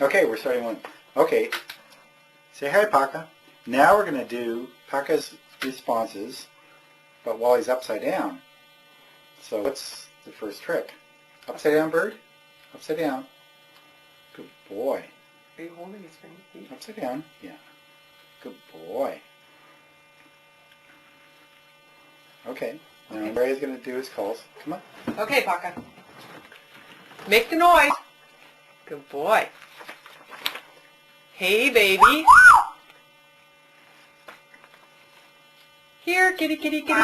Okay, we're starting one. Okay. Say hi, Paka. Now we're going to do Paka's responses, but while he's upside down. So what's the first trick? Upside down bird? Upside down. Good boy. Are you holding his feet? Upside down. Yeah. Good boy. Okay. Now Ray's going to do his calls. Come on. Okay, Paka. Make the noise. Good boy. Hey, baby. Here, kitty, kitty, kitty.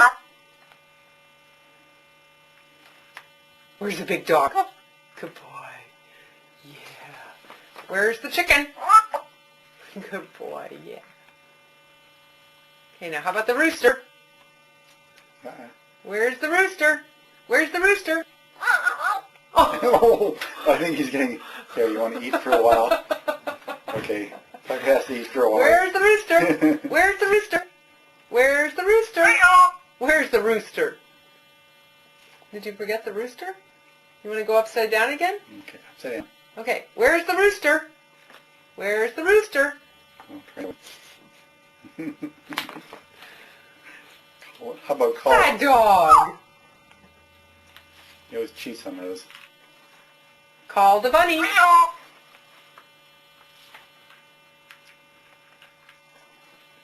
Where's the big dog? Good boy. Yeah. Where's the chicken? Good boy, yeah. Okay, now how about the rooster? Where's the rooster? Where's the rooster? Oh, I think he's getting... Here, you want to eat for a while? Okay. Paka has to eat for a while. Where's the rooster? Where's the rooster? Where's the rooster? Where's the rooster? Did you forget the rooster? You want to go upside down again? Okay, upside down. Okay, where's the rooster? Where's the rooster? Okay. How about call? Bad dog! You always cheat on those. Call the bunny.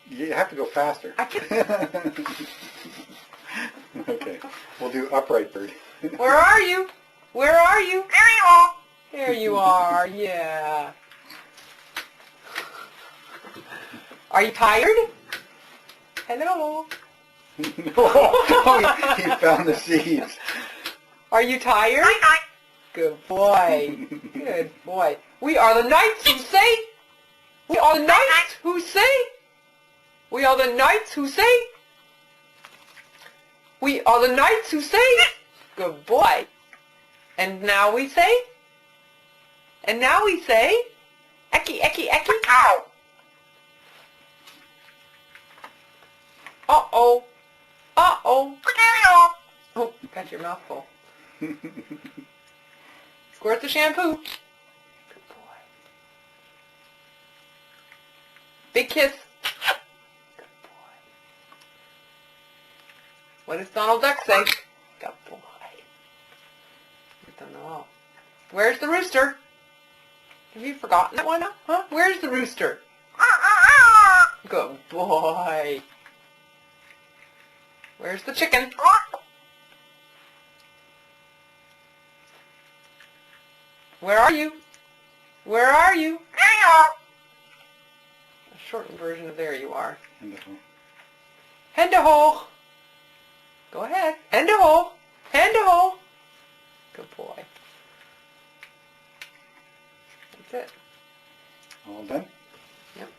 You have to go faster. I can't. Okay, we'll do upright bird. Where are you? Where are you? There you are. There you are, yeah. Are you tired? Hello. Oh, he found the seeds. Are you tired? Good boy. Good boy. We are the knights who say. We are the knights who say. We are the knights who say. We are the knights who say. Good boy. And now we say. And now we say. Ecky, Ecky, Ecky. Ow. Uh-oh. Uh-oh. Oh, got your mouth full. Squirt the shampoo. Good boy. Big kiss. Good boy. What does Donald Duck say? Good boy. You've done them all. Where's the rooster? Have you forgotten that one? Huh? Where's the rooster? Good boy. Where's the chicken? Where are you? Where are you? There you are. A shortened version of there you are. Hände hoch. Go ahead. Hände hoch. Hände hoch. Good boy. That's it. All done? Yep.